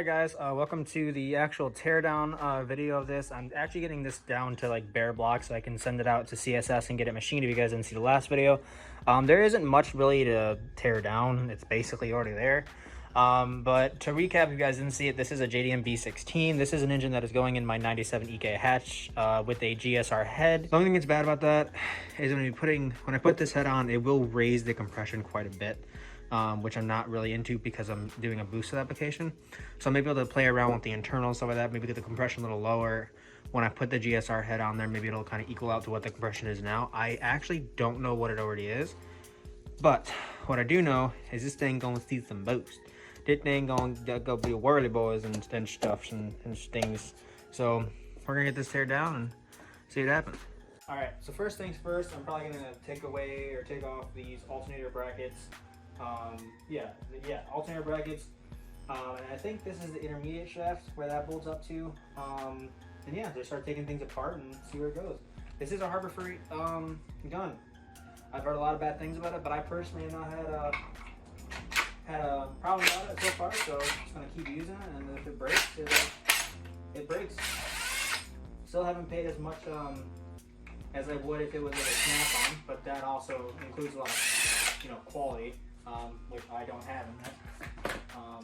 Alright guys, welcome to the actual teardown video of this. I'm actually getting this down to like bare blocks so I can send it out to CSS and get it machined if you guys didn't see the last video. There isn't much really to tear down, it's basically already there. But to recap, if you guys didn't see it, this is a JDM B16. This is an engine that is going in my 97 EK hatch with a GSR head. The only thing that's bad about that is when I put this head on, it will raise the compression quite a bit. Which I'm not really into because I'm doing a boosted application. So I may be able to play around with the internal stuff like that, maybe get the compression a little lower. When I put the GSR head on there, maybe it'll kind of equal out to what the compression is now. I actually don't know what it already is, but what I do know is this thing gonna see some boost. This thing gonna go be whirly boys and stuff and things. So we're gonna get this tear down and see what happens. All right, so first things first, I'm probably gonna take off these alternator brackets. Alternator brackets, and I think this is the intermediate shaft where that bolts up to, and yeah, just start taking things apart and see where it goes. This is a Harbor Freight gun. I've heard a lot of bad things about it, but I personally have not had a problem about it so far, so I'm just gonna keep using it, and if it breaks, it breaks. Still haven't paid as much as I would if it was a snap-on, but that also includes a lot of, quality. Which I don't have in that.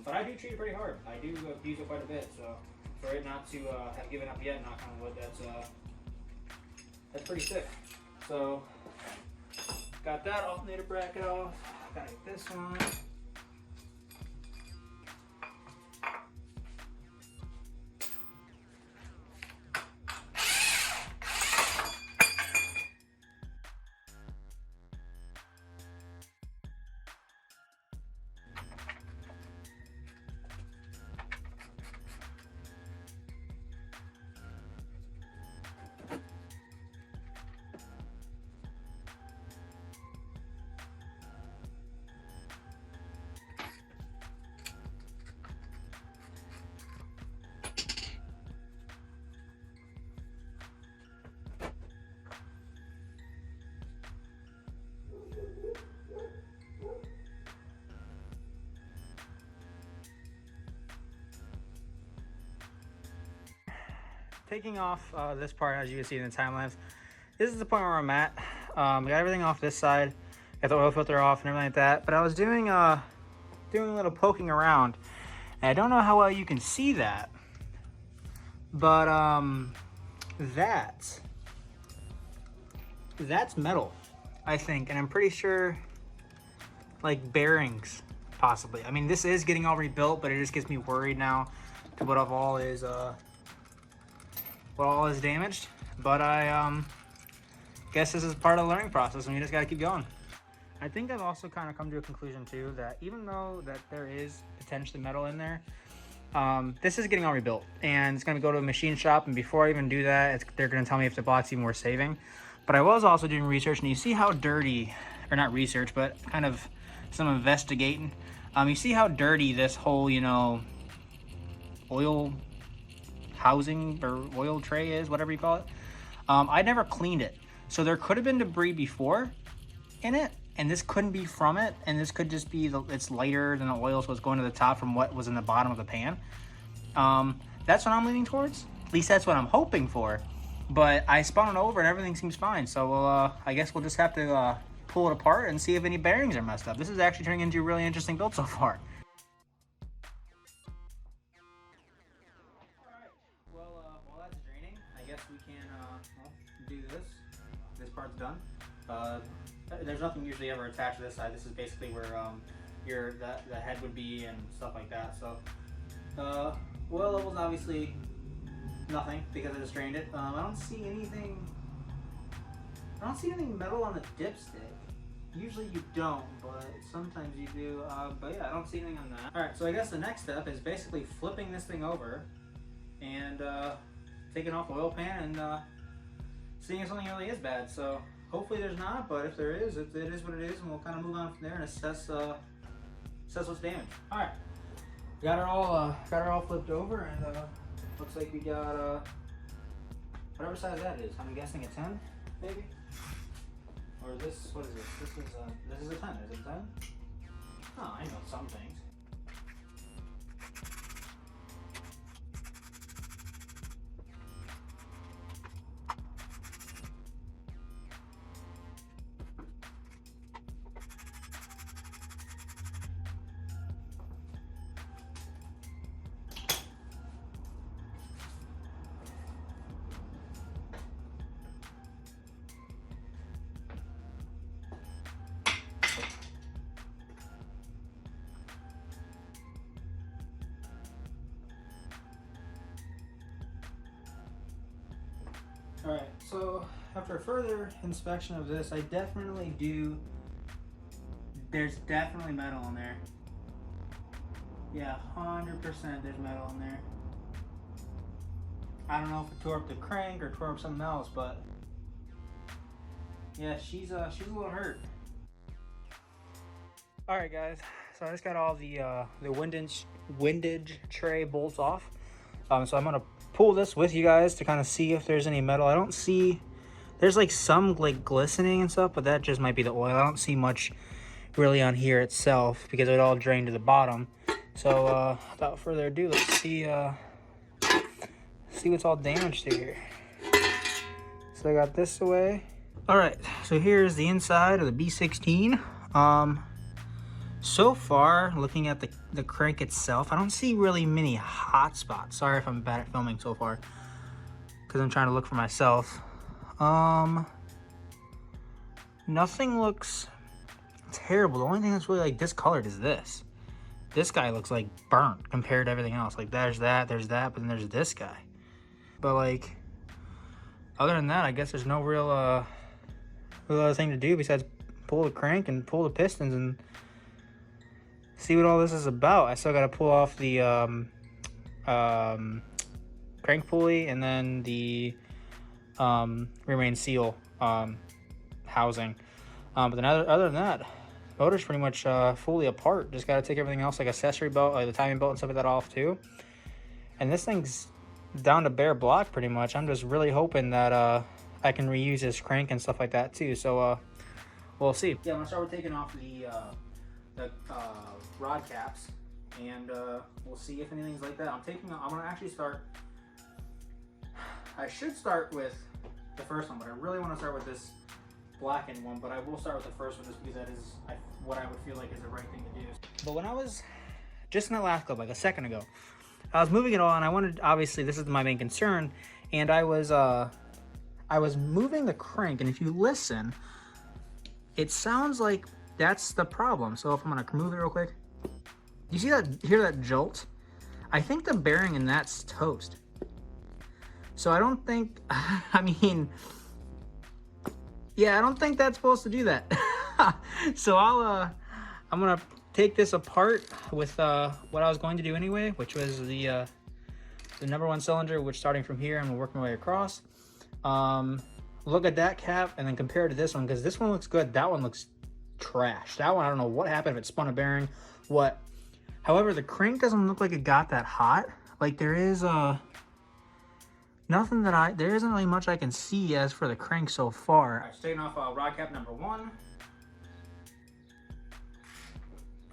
But I do treat it pretty hard. I do use it quite a bit, so for it not to have given up yet, knock on wood, that's pretty sick. So got that alternator bracket off. Gotta get this one. Taking off this part, as you can see in the time lapse, this is the point where I'm at. Got everything off this side, got the oil filter off and everything like that. But I was doing a little poking around, and I don't know how well you can see that, but that's metal, I think, and I'm pretty sure like bearings, possibly. I mean, this is getting all rebuilt, but it just gets me worried now to what all is damaged. But I guess this is part of the learning process, and we just got to keep going. I think I've also kind of come to a conclusion too that even though that there is potentially metal in there, this is getting all rebuilt, and it's going to go to a machine shop, and before I even do that, they're going to tell me if the block's even worth saving. But I was also doing research, and you see how dirty, or not research, but kind of some investigating. You see how dirty this whole, oil housing or oil tray is, whatever you call it. I never cleaned it, so there could have been debris before in it, and this couldn't be from it, and this could just be it's lighter than the oil, so it's going to the top from what was in the bottom of the pan. That's what I'm leaning towards. At least that's what I'm hoping for. But I spun it over and everything seems fine, so I guess we'll just have to pull it apart and see if any bearings are messed up. This is actually turning into a really interesting build so far. Do this. This part's done. There's nothing usually ever attached to this side. This is basically where the head would be and stuff like that. So oil levels obviously nothing because I just drained it. I don't see anything metal on the dipstick. Usually you don't, but sometimes you do. But yeah, I don't see anything on that. All right, so I guess the next step is basically flipping this thing over and taking off the oil pan and seeing if something really is bad. So hopefully there's not, but if there is, it is what it is, and we'll kind of move on from there and assess what's damaged. All right, got her all flipped over, and looks like we got whatever size that is. I'm guessing a 10, maybe. Or this, what is this? This is a 10. Is it a 10? Oh, I know some things. All right, so after further inspection of this, I definitely do, there's definitely metal in there. Yeah, 100% there's metal in there. I don't know if it tore up the crank or tore up something else, but yeah, she's a little hurt. All right, guys. So I just got all the windage tray bolts off. So I'm gonna pull this with you guys to kind of see if there's any metal. I don't see. There's like some like glistening and stuff, but that just might be the oil. I don't see much really on here itself because it all drained to the bottom. So without further ado, let's see what's all damaged here. So I got this away. All right, so here's the inside of the B16. So far, looking at the crank itself, I don't see really many hot spots. Sorry if I'm bad at filming so far, because I'm trying to look for myself. Nothing looks terrible. The only thing that's really like discolored is this. This guy looks like burnt compared to everything else. Like there's that, but then there's this guy. But like, other than that, I guess there's no real other thing to do besides pull the crank and pull the pistons and see what all this is about. I still got to pull off the crank pulley and then the remain seal housing. But then other than that, motor's pretty much fully apart. Just got to take everything else, like accessory belt, like the timing belt and stuff like that off too. And this thing's down to bare block pretty much. I'm just really hoping that I can reuse this crank and stuff like that too. So we'll see. Yeah, I'm gonna start with taking off the rod caps, and we'll see if anything's like that. I'm gonna actually start. I should start with the first one, but I really want to start with this blackened one. But I will start with the first one just because that is what I would feel like is the right thing to do. But when I was just in that last clip, like a second ago, I was moving it all, and I wanted, obviously this is my main concern, and I was moving the crank, and if you listen, it sounds like that's the problem. So if I'm gonna move it real quick, you see that, hear that jolt? I think the bearing in that's toast. So I don't think, I mean, yeah, I don't think that's supposed to do that. So I'm gonna take this apart with what I was going to do anyway, which was the number one cylinder, which starting from here, I'm gonna work my way across. Look at that cap and then compare it to this one, because this one looks good. That one looks trash. That one, I don't know what happened, if it spun a bearing, what. However, the crank doesn't look like it got that hot. Like there is nothing that there isn't really much I can see as for the crank so far. I've taken off rod cap number one.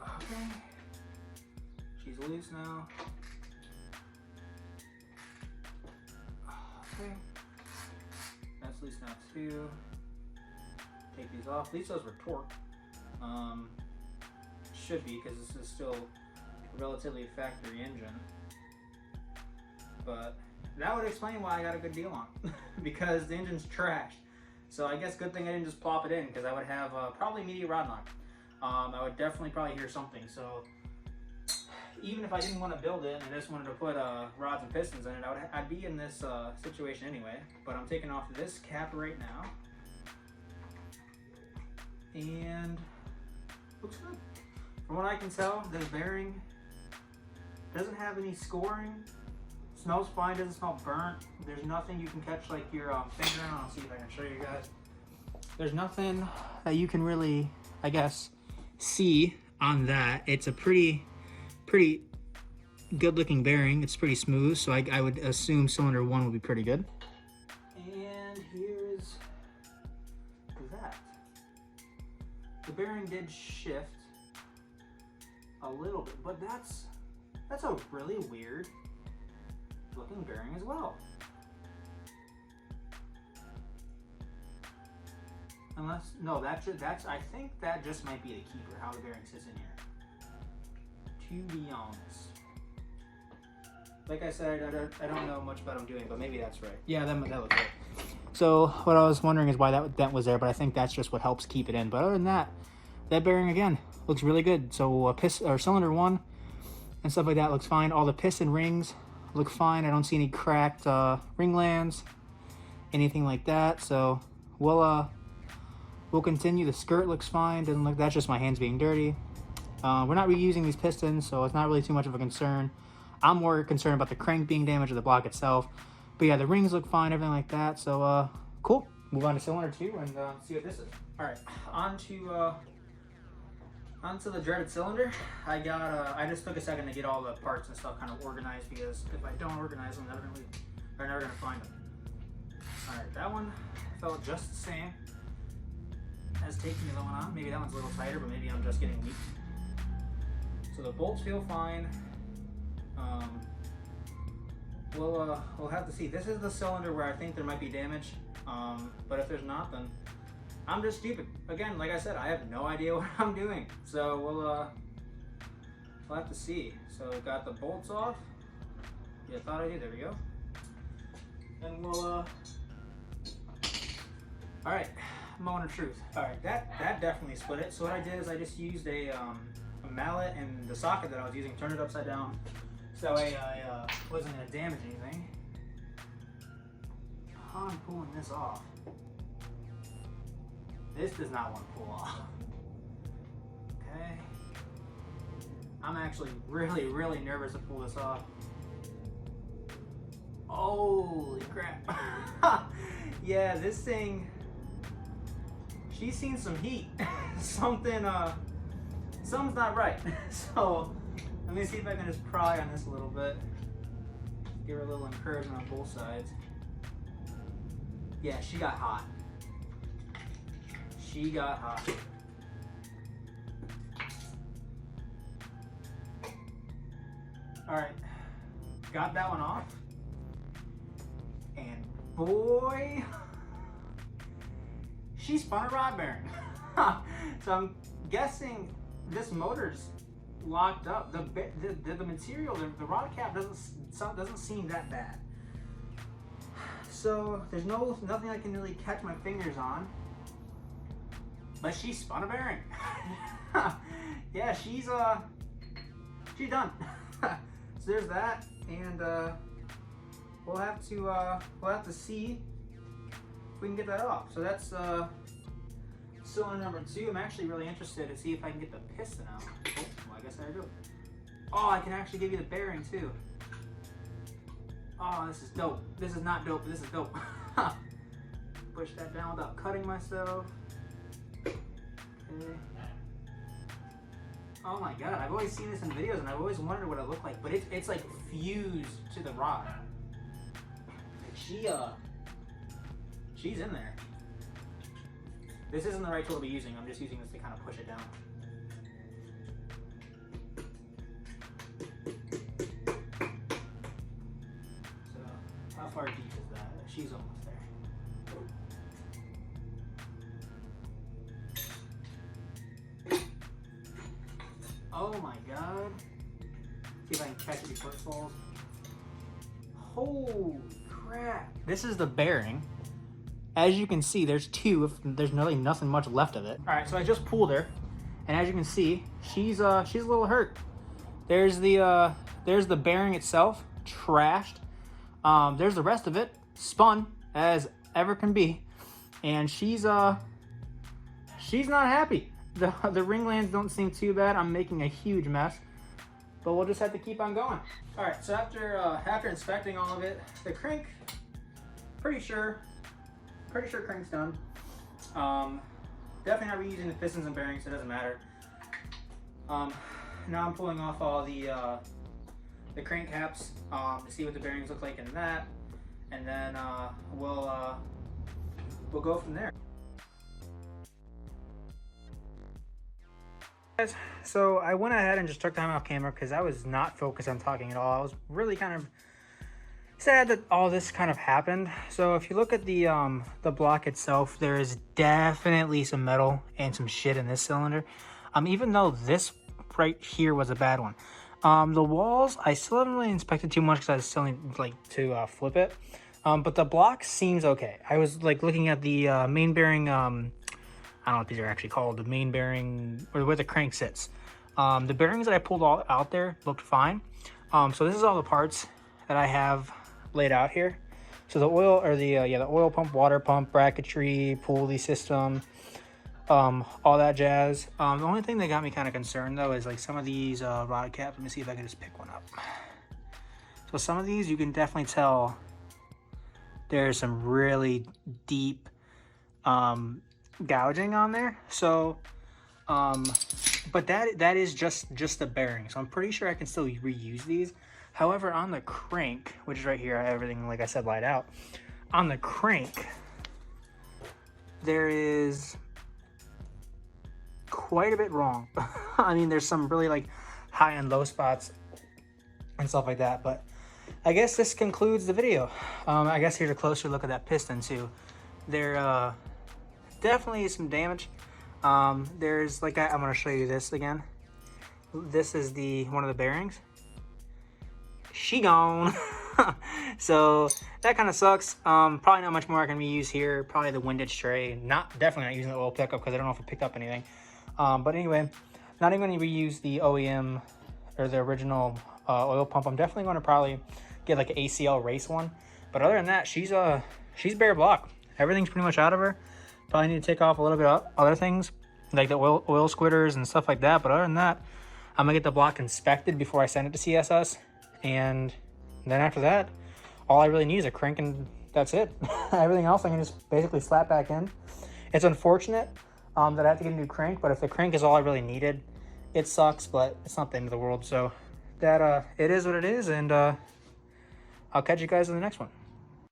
Okay, she's loose now. Okay, that's loose now too. Take these off. At least those were torqued. Should be, because this is still a relatively factory engine. But that would explain why I got a good deal on, because the engine's trashed. So I guess good thing I didn't just plop it in, because I would have probably media rod knock. I would definitely probably hear something. So even if I didn't want to build it and I just wanted to put rods and pistons in it, I'd be in this situation anyway. But I'm taking off this cap right now, and looks good. From what I can tell, this bearing doesn't have any scoring. Smells fine, doesn't smell burnt. There's nothing you can catch like your finger in. I'll see if I can show you guys. There's nothing that you can really, I guess, see on that. It's a pretty good looking bearing. It's pretty smooth, so I would assume cylinder one would be pretty good. And here's that. The bearing did shift a little bit, but that's a really weird looking bearing as well. Unless, no, that's I think that just might be the keeper, how the bearing sits in here, to be honest. Like I said, I don't know much about what I'm doing, but maybe that's right. Yeah, that looks right. So what I was wondering is why that dent was there, but I think that's just what helps keep it in. But other than that, that bearing again looks really good. So cylinder one and stuff like that looks fine. All the piston rings look fine. I don't see any cracked ring lands. anything like that. So we'll continue. The skirt looks fine. Doesn't look, that's just my hands being dirty. We're not reusing these pistons, so it's not really too much of a concern. I'm more concerned about the crank being damaged or the block itself. But yeah, the rings look fine, everything like that. So cool. Move on to cylinder 2 and see what this is. All right, onto the dreaded cylinder. I just took a second to get all the parts and stuff kind of organized, because if I don't organize them, they're never gonna find them. All right, that one felt just the same as taking the other one on. Maybe that one's a little tighter, but maybe I'm just getting weak. So the bolts feel fine. We'll have to see. This is the cylinder where I think there might be damage, but if there's not, then I'm just stupid. Again, like I said, I have no idea what I'm doing. So we'll have to see. So we got the bolts off. Yeah, I thought I did. There we go. And we'll all right, moment of truth. All right, that definitely split it. So what I did is I just used a mallet and the socket that I was using, turned it upside down, so I wasn't gonna damage anything. How I'm pulling this off. This does not want to pull off. Okay. I'm actually really, really nervous to pull this off. Holy crap. Yeah, this thing, she's seen some heat. Something's not right. So let me see if I can just pry on this a little bit. Give her a little encouragement on both sides. Yeah, she got hot. She got hot. All right, got that one off. And boy, she spun a rod bearing. So I'm guessing this motor's locked up. The material, the rod cap doesn't seem that bad. So there's nothing I can really catch my fingers on. But she spun a bearing. Yeah, she's done. So there's that, and we'll have to see if we can get that off. So that's cylinder number 2. I'm actually really interested to see if I can get the piston out. Oh, well, I guess I do. Oh, I can actually give you the bearing too. Oh, this is dope. This is not dope, but this is dope. Push that down without cutting myself. Okay. Oh my god, I've always seen this in videos and I've always wondered what it looked like, but it's like fused to the rod. Like she's in there. This isn't the right tool to be using. I'm just using this to kind of push it down. So how far deep is that? She's almost there. Oh my god. See if I can catch it before it falls. Holy crap. This is the bearing. As you can see, there's 2. There's really nothing much left of it. All right, so I just pulled her, and as you can see, she's a little hurt. There's the bearing itself, trashed. There's the rest of it, spun as ever can be, and she's not happy. The ring lands don't seem too bad. I'm making a huge mess, but we'll just have to keep on going. All right, so after inspecting all of it, the crank, pretty sure crank's done. Definitely not reusing the pistons and bearings, so it doesn't matter. Now I'm pulling off all the crank caps to see what the bearings look like in that, and then we'll go from there. Guys, so I went ahead and just took time off camera because I was not focused on talking at all. I was really kind of sad that all this kind of happened. So if you look at the block itself, there is definitely some metal and some shit in this cylinder. Even though this right here was a bad one. The walls, I still haven't really inspected too much because I still need to flip it. But the block seems okay. I was looking at the main bearing. I don't know what these are actually called, the main bearing, or where the crank sits. The bearings that I pulled all out there looked fine. So this is all the parts that I have laid out here. So the oil, or the the oil pump, water pump, bracketry, pulley system, all that jazz. The only thing that got me kind of concerned though is like some of these rod caps. Let me see if I can just pick one up. So some of these you can definitely tell there's some really deep gouging on there. So but that is just the bearing, so I'm pretty sure I can still reuse these. However, on the crank, which is right here, I have everything, like I said, laid out. On the crank, there is quite a bit wrong. I mean, there's some really like high and low spots and stuff like that, but I guess this concludes the video. I guess here's a closer look at that piston too. There definitely is some damage. There's like I'm going to show you this again. This is one of the bearings. She gone. So that kind of sucks. Probably not much more I can reuse here. Probably the windage tray. Definitely not using the oil pickup because I don't know if it picked up anything. But anyway, not even going to reuse the OEM or the original oil pump. I'm definitely going to probably get like an ACL race one. But other than that, she's bare block. Everything's pretty much out of her. Probably need to take off a little bit of other things like the oil squitters and stuff like that. But other than that, I'm gonna get the block inspected before I send it to CSS. And then after that, all I really need is a crank and that's it. Everything else I can just basically slap back in. It's unfortunate that I have to get a new crank, but if the crank is all I really needed, it sucks, but it's not the end of the world. So that it is what it is, and I'll catch you guys in the next one.